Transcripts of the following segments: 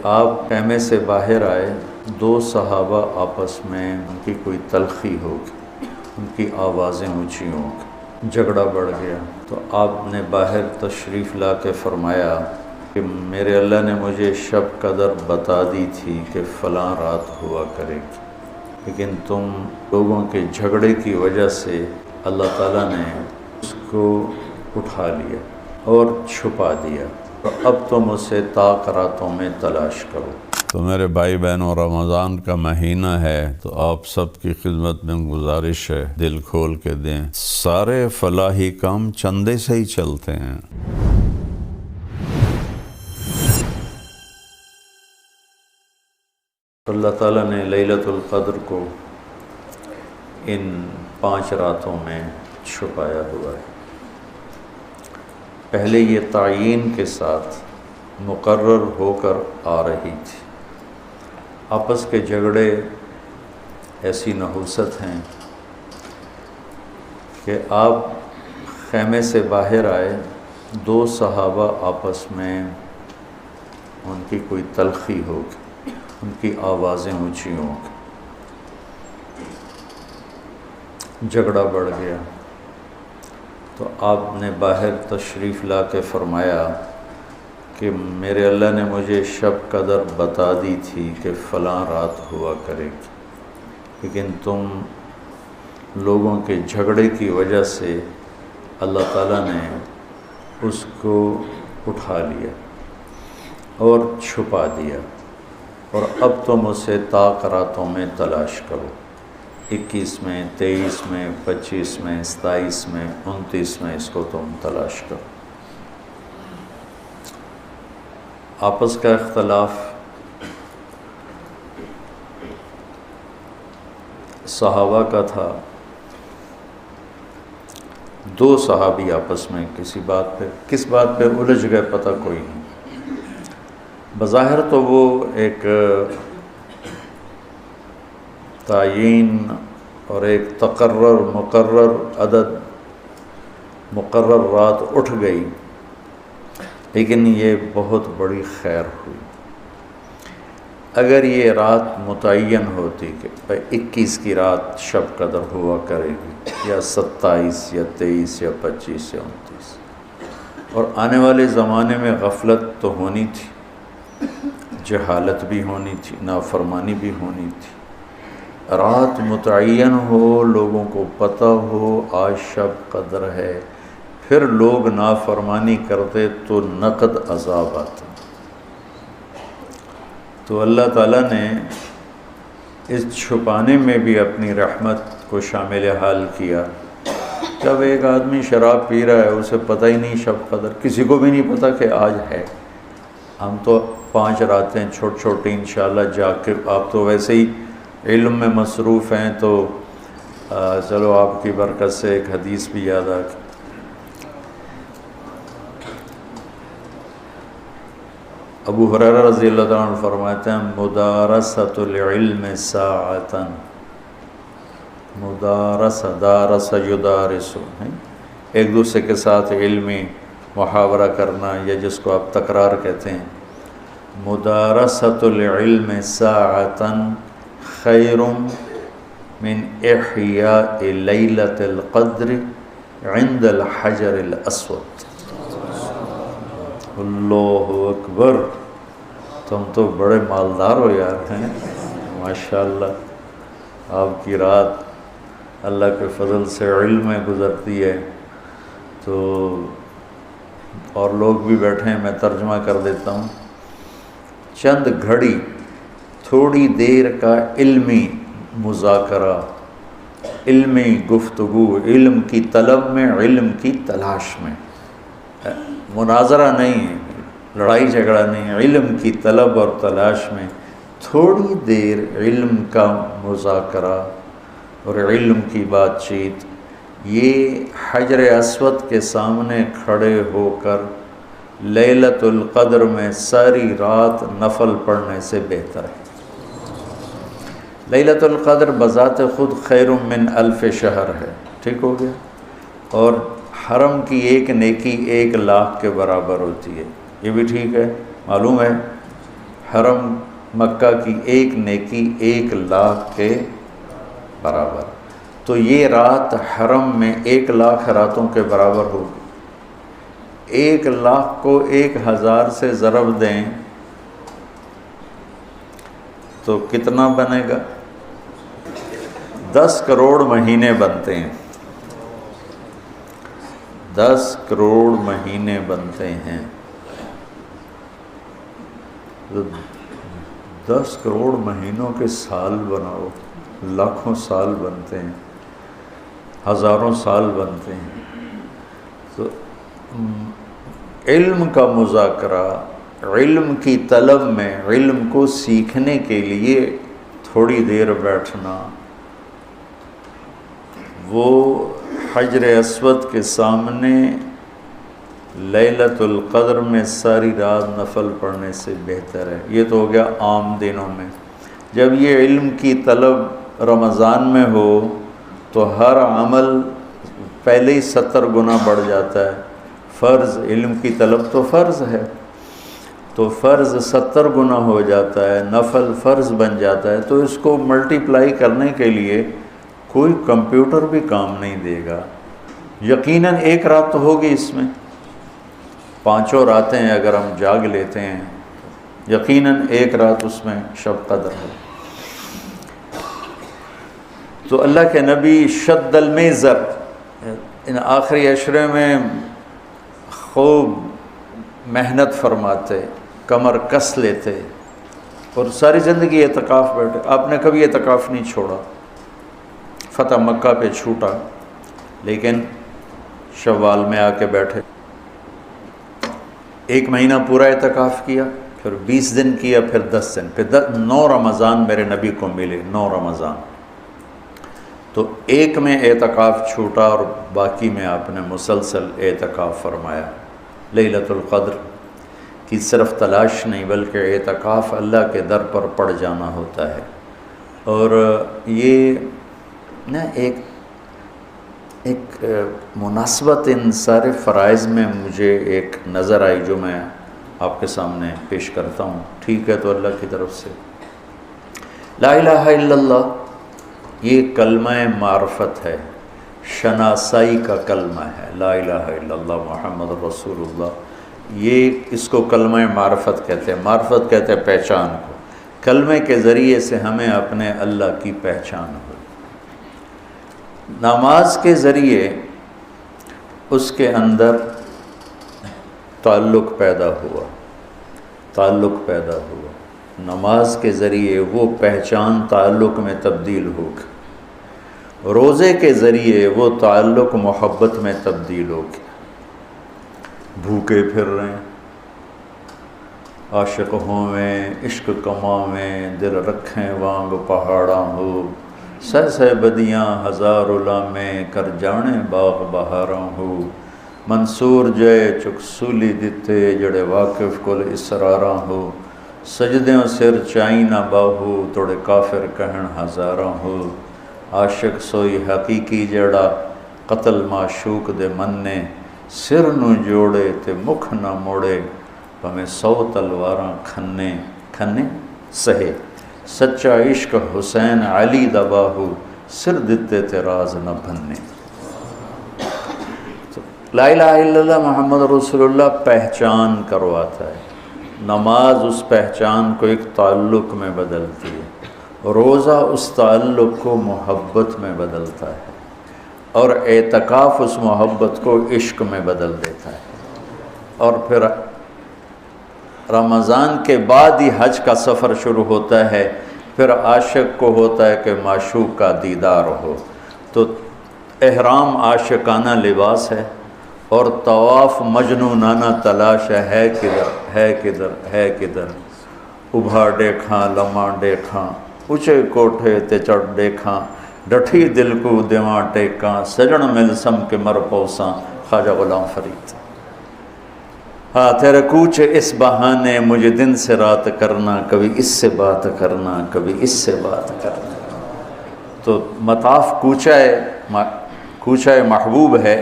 آپ خیمے سے باہر آئے، دو صحابہ آپس میں ان کی کوئی تلخی ہوگی، ان کی آوازیں اونچی ہوں گی، جھگڑا بڑھ گیا، تو آپ نے باہر تشریف لا کے فرمایا کہ میرے اللہ نے مجھے شب قدر بتا دی تھی کہ فلاں رات ہوا کرے گی، لیکن تم لوگوں کے جھگڑے کی وجہ سے اللہ تعالیٰ نے اس کو اٹھا لیا اور چھپا دیا، تو اب تم اسے طاق راتوں میں تلاش کرو۔ تو میرے بھائی بہنوں، رمضان کا مہینہ ہے تو آپ سب کی خدمت میں گزارش ہے، دل کھول کے دیں۔ سارے فلاحی کام چندے سے ہی چلتے ہیں۔ اللہ تعالیٰ نے لیلۃ القدر کو ان 5 راتوں میں چھپایا ہوا ہے۔ پہلے یہ تعیین کے ساتھ مقرر ہو کر آ رہی تھی۔ آپس کے جھگڑے ایسی نحوست ہیں کہ آپ خیمے سے باہر آئے، دو صحابہ آپس میں ان کی کوئی تلخی ہوگی، ان کی آوازیں اونچی ہوں گی، جھگڑا بڑھ گیا، تو آپ نے باہر تشریف لا کے فرمایا کہ میرے اللہ نے مجھے شب قدر بتا دی تھی کہ فلاں رات ہوا کرے گی، لیکن تم لوگوں کے جھگڑے کی وجہ سے اللہ تعالیٰ نے اس کو اٹھا لیا اور چھپا دیا، اور اب تم اسے طاق راتوں میں تلاش کرو۔ 21 میں، 23 میں، 25 میں، 27 میں، 29 میں اس کو تم تلاش کرو۔ آپس کا اختلاف صحابہ کا تھا، 2 صحابی آپس میں کس بات پہ الجھ گئے پتہ کوئی نہیں۔ بظاہر تو وہ ایک تعیین اور ایک مقرر عدد، مقرر رات اٹھ گئی، لیکن یہ بہت بڑی خیر ہوئی۔ اگر یہ رات متعین ہوتی کہ 21 کی رات شب قدر ہوا کرے گی، یا 27 یا 23 یا 25 یا 29، اور آنے والے زمانے میں غفلت تو ہونی تھی، جہالت بھی ہونی تھی، نافرمانی بھی ہونی تھی۔ رات متعین ہو، لوگوں کو پتہ ہو آج شب قدر ہے، پھر لوگ نافرمانی کرتے تو نقد عذاب آتا۔ تو اللہ تعالیٰ نے اس چھپانے میں بھی اپنی رحمت کو شامل حال کیا۔ جب ایک آدمی شراب پی رہا ہے، اسے پتہ ہی نہیں شب قدر، کسی کو بھی نہیں پتہ کہ آج ہے۔ ہم تو 5 راتیں چھوٹی انشاءاللہ جاگ کے، آپ تو ویسے ہی علم میں مصروف ہیں، تو چلو آپ کی برکت سے ایک حدیث بھی یاد آ گئی۔ ابو ہریرہ رضی اللہ عنہ فرماتے ہیں، مدارسۃ العلم ساعۃ، دارس یدارس، ایک دوسرے کے ساتھ علمی محاورہ کرنا، یا جس کو آپ تکرار کہتے ہیں، مدارسۃ العلم ساعۃ خیر من احیاء لیلۃ القدر عند الحجر الاسود۔ اللہ اکبر، تم تو بڑے مالدار ہو یار، ہیں ماشاءاللہ۔ آپ کی رات اللہ کے فضل سے علم میں گزرتی ہے، تو اور لوگ بھی بیٹھے ہیں، میں ترجمہ کر دیتا ہوں۔ چند گھڑی، تھوڑی دیر کا علمی مذاکرہ، علمی گفتگو، علم کی طلب میں، علم کی تلاش میں، مناظرہ نہیں، لڑائی جھگڑا نہیں، علم کی طلب اور تلاش میں تھوڑی دیر علم کا مذاکرہ اور علم کی بات چیت، یہ حجر اسود کے سامنے کھڑے ہو کر لیلۃ القدر میں ساری رات نفل پڑھنے سے بہتر ہے۔ لیلۃ القدر بذات خود خیر من الف شہر ہے، ٹھیک ہو گیا، اور حرم کی ایک نیکی 1 لاکھ کے برابر ہوتی ہے، یہ بھی ٹھیک ہے، معلوم ہے۔ حرم مکہ کی ایک نیکی 1,00,000 کے برابر. تو یہ رات حرم میں 1,00,000 راتوں کے برابر ہوگی. 1,00,000 کو 1,000 سے ضرب دیں تو کتنا بنے گا؟ 10 کروڑ مہینے بنتے ہیں. 10 کروڑ مہینے بنتے ہیں. 10 کروڑ مہینوں کے سال بناؤ، لاکھوں سال بنتے ہیں، ہزاروں سال بنتے ہیں. تو علم کا مذاکرہ، علم کی طلب میں، علم کو سیکھنے کے لیے تھوڑی دیر بیٹھنا، وہ حجر اسود کے سامنے لیلۃ القدر میں ساری رات نفل پڑھنے سے بہتر ہے. یہ تو ہو گیا عام دنوں میں. جب یہ علم کی طلب رمضان میں ہو تو ہر عمل پہلے ہی 70 گنا بڑھ جاتا ہے. فرض، علم کی طلب تو فرض ہے، تو فرض 70 گنا ہو جاتا ہے، نفل فرض بن جاتا ہے. تو اس کو ملٹیپلائی کرنے کے لیے کوئی کمپیوٹر بھی کام نہیں دے گا. یقیناً ایک رات تو ہوگی اس میں، 5 راتیں اگر ہم جاگ لیتے ہیں، یقیناً ایک رات اس میں شب قدر ہے. تو اللہ کے نبی شد المیزر، ان آخری عشرے میں خوب محنت فرماتے، کمر کس لیتے، اور ساری زندگی اعتکاف بیٹھے. آپ نے کبھی اعتکاف نہیں چھوڑا. فتح مکہ پہ چھوٹا، لیکن شوال میں آ کے بیٹھے. 1 مہینہ پورا اعتکاف کیا، پھر 20 دن کیا، پھر 10 دن، پھر 9 رمضان میرے نبی کو ملے. 9 رمضان. تو ایک میں اعتکاف چھوٹا اور باقی میں آپ نے مسلسل اعتکاف فرمایا. لیلۃ القدر کی صرف تلاش نہیں، بلکہ اعتکاف اللہ کے در پر پڑ جانا ہوتا ہے. اور یہ نا ایک مناسبت ان سارے فرائض میں مجھے ایک نظر آئی جو میں آپ کے سامنے پیش کرتا ہوں. ٹھیک ہے؟ تو اللہ کی طرف سے لا الہ الا اللہ، یہ کلمہ معرفت ہے، شناسائی کا کلمہ ہے. لا الہ الا اللہ محمد رسول اللہ، یہ اس کو کلمہ معرفت کہتے ہیں. معرفت کہتے ہیں پہچان کو. کلمے کے ذریعے سے ہمیں اپنے اللہ کی پہچان ہو. نماز کے ذریعے اس کے اندر تعلق پیدا ہوا. نماز کے ذریعے وہ پہچان تعلق میں تبدیل ہوگی. روزے کے ذریعے وہ تعلق محبت میں تبدیل ہوگی. بھوکے پھر رہے ہیں، عاشق ہوویں عشق کماویں، دل رکھیں وانگ پہاڑاں ہو. سہ بدیاں ہزار علامیں، کر جانے باغ بہاراں ہو. منصور جے چک سولی دتے، جڑے واقف کل اسراراں ہو. سجدیوں سر چائی نہ باہو، توڑے کافر کہن ہزاراں ہو. عاشق سوئی حقیقی جڑا، قتل معشوق دے مننے. سر نو جوڑے تے مکھ نہ موڑے، پمیں 100 تلواراں کھنے سہے. سچا عشق حسین علی دباہو، سر دتے تے راز نہ بھننے. لا الہ الا اللہ محمد رسول اللہ پہچان کرواتا ہے. نماز اس پہچان کو ایک تعلق میں بدلتی ہے. روزہ اس تعلق کو محبت میں بدلتا ہے، اور اعتکاف اس محبت کو عشق میں بدل دیتا ہے. اور پھر رمضان کے بعد ہی حج کا سفر شروع ہوتا ہے. پھر عاشق کو ہوتا ہے کہ معشوق کا دیدار ہو. تو احرام عاشقانہ لباس ہے، اور طواف مجنونانہ تلاش ہے کدھر. ابھا ڈیکھاں لماں ڈیکھاں، اونچے کوٹھے تے چڑھ ڈیکھاں. ڈٹھی دل کو دیواں ٹیکاں، سجن ملسم کے مر پوساں. خواجہ غلام فرید. ہاں تیرے کوچ اس بہانے، مجھے دن سے رات کرنا، کبھی اس سے بات کرنا، کبھی اس سے بات کرنا. تو مطاف کوچہ محبوب ہے.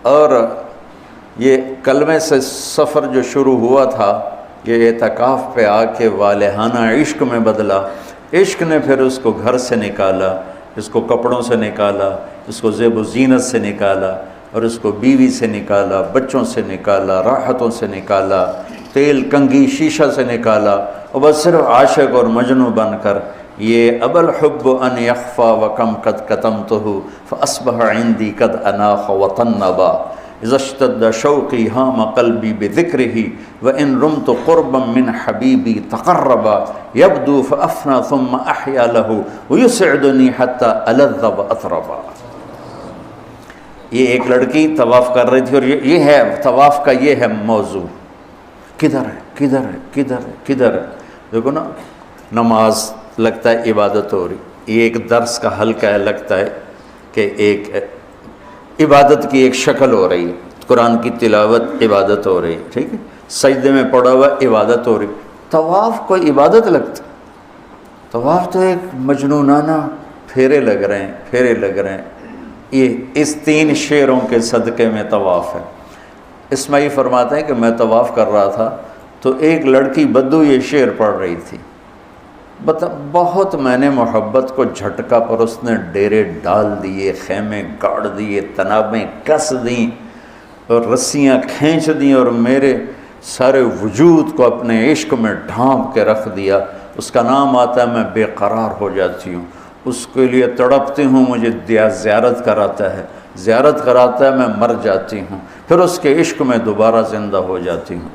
اور یہ کلمے سے سفر جو شروع ہوا تھا یہ اعتکاف پہ آ کے والہانہ عشق میں بدلا. عشق نے پھر اس کو گھر سے نکالا، اس کو کپڑوں سے نکالا، اس کو زیب و زینت سے نکالا، اور اس کو بیوی سے نکالا، بچوں سے نکالا، راحتوں سے نکالا، تیل کنگھی شیشہ سے نکالا، اور بس صرف عاشق اور مجنوں بن کر یہ ابا الحب ان یخفا وکم قد کتمتہ فاصبح عندی قد اناخ وطنبا اذا اشتد شوقی ہام قلبی بذکرہ وان رمت قربا من حبیبی تقربا یبدو فافنا ثم احیا لہ ویسعدنی حتی الذ واطربا. یہ ایک لڑکی طواف کر رہی تھی، اور یہ ہے طواف کا، یہ ہے موضوع. کدھر ہے کدھر ہے کدھر ہے کدھر ہے. دیکھو نا، نماز لگتا ہے عبادت ہو رہی، یہ ایک درس کا حلقہ ہے، لگتا ہے کہ ایک عبادت کی ایک شکل ہو رہی ہے. قرآن کی تلاوت عبادت ہو رہی ہے، ٹھیک ہے، سجدے میں پڑا ہوا عبادت ہو رہی. طواف کوئی عبادت لگتا؟ طواف تو ایک مجنونانہ پھیرے لگ رہے ہیں، پھیرے لگ رہے ہیں. یہ اس 3 شعروں کے صدقے میں طواف ہے. اسماعیل فرماتے ہیں کہ میں طواف کر رہا تھا تو ایک لڑکی بدو یہ شعر پڑھ رہی تھی. بہت میں نے محبت کو جھٹکا، پر اس نے ڈیرے ڈال دیے، خیمے گاڑ دیے، تنابیں کس دیں اور رسیاں کھینچ دیں، اور میرے سارے وجود کو اپنے عشق میں ڈھانپ کے رکھ دیا. اس کا نام آتا ہے میں بے قرار ہو جاتی ہوں، اس کے لیے تڑپتی ہوں، مجھے زیارت کراتا ہے، زیارت کراتا ہے، میں مر جاتی ہوں، پھر اس کے عشق میں دوبارہ زندہ ہو جاتی ہوں.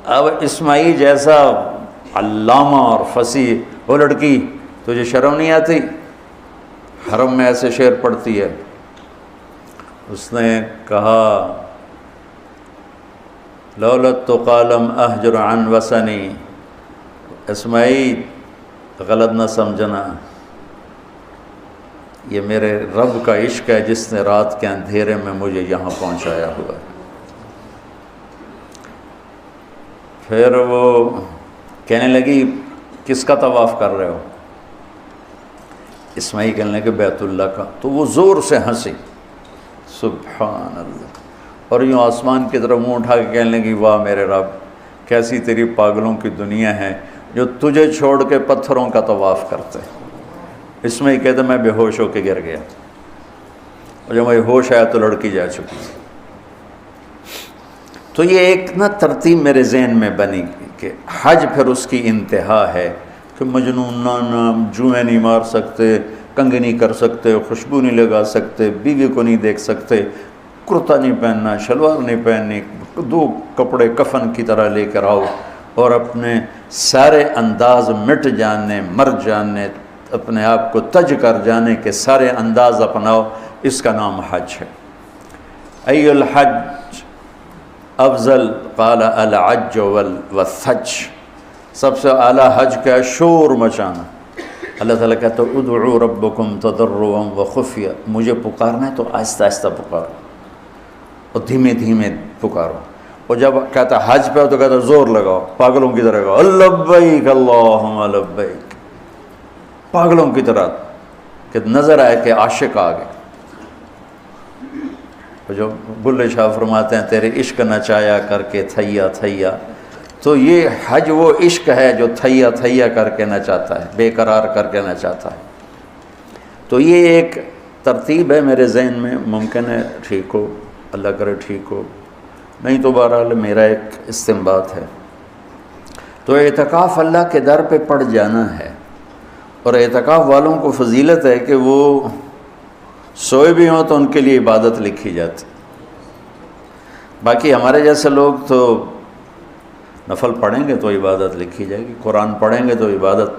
اب اسماعیل جیسا علامہ اور فصیح، وہ لڑکی تجھے شرم نہیں آتی؟ حرم میں ایسے شعر پڑھتی ہے. اس نے کہا لولت تو قالم احجر عن وسنی. اسماعیل غلط نہ سمجھنا، یہ میرے رب کا عشق ہے جس نے رات کے اندھیرے میں مجھے یہاں پہنچایا ہوا ہے. پھر وہ کہنے لگی کس کا طواف کر رہے ہو؟ اسماعیل کہنے لگے بیت اللہ کا. تو وہ زور سے ہنسی، سبحان اللہ، اور یوں آسمان کی طرف منہ اٹھا کے کہنے لگی واہ میرے رب، کیسی تیری پاگلوں کی دنیا ہے جو تجھے چھوڑ کے پتھروں کا طواف کرتے. اسماعیل کہتے میں بے ہوش ہو کے گر گیا، اور جب میں ہوش آیا تو لڑکی جا چکی. تو یہ ایک نا ترتیب میرے ذہن میں بنی کہ حج پھر اس کی انتہا ہے کہ مجنونانہ، جوئیں نہیں مار سکتے، کنگھی نہیں کر سکتے، خوشبو نہیں لگا سکتے، بیوی کو نہیں دیکھ سکتے، کرتا نہیں پہننا، شلوار نہیں پہننی، 2 کپڑے کفن کی طرح لے کر آؤ، اور اپنے سارے انداز مٹ جانے، مر جانے، اپنے آپ کو تج کر جانے کے سارے انداز اپناؤ. اس کا نام حج ہے. ای الحج افضل قال العج والثج. سب سے اعلیٰ حج کیا ہے؟ شور مچانا. اللہ تعالیٰ کہتا ہے ادعوا ربکم تضرعا وخفیہ، مجھے پکارنا ہے تو آہستہ آہستہ پکارو اور دھیمے دھیمے پکارو. اور جب کہتا ہے حج پہ ہو تو کہتا ہے زور لگاؤ، پاگلوں کی طرح کہو لبیک اللہم لبیک، پاگلوں کی طرح، کہ نظر آئے کہ عاشق آ گئے. جو بلے شاہ فرماتے ہیں تیرے عشق نچایا کر کے تھیا تھیا. تو یہ حج وہ عشق ہے جو تھیا تھیا کر کے نچاتا ہے، بے قرار کر کے نچاتا ہے. تو یہ ایک ترتیب ہے میرے ذہن میں، ممکن ہے ٹھیک ہو، اللہ کرے ٹھیک ہو، نہیں تو بہرحال میرا ایک استنباط ہے. تو اعتکاف اللہ کے در پہ پڑ جانا ہے، اور اعتکاف والوں کو فضیلت ہے کہ وہ سوئے بھی ہوں تو ان کے لیے عبادت لکھی جاتی. باقی ہمارے جیسے لوگ تو نفل پڑھیں گے تو عبادت لکھی جائے گی، قرآن پڑھیں گے تو عبادت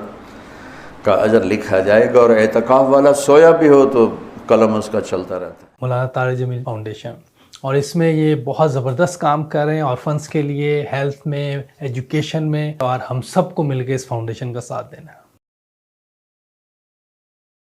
کا اجر لکھا جائے گا، اور اعتکاف والا سویا بھی ہو تو قلم اس کا چلتا رہتا ہے. مولانا طارق جمیل فاؤنڈیشن، اور اس میں یہ بہت زبردست کام کر رہے ہیں آرفنس کے لیے، ہیلتھ میں، ایجوکیشن میں، اور ہم سب کو مل کے اس فاؤنڈیشن کا ساتھ دینا ہے.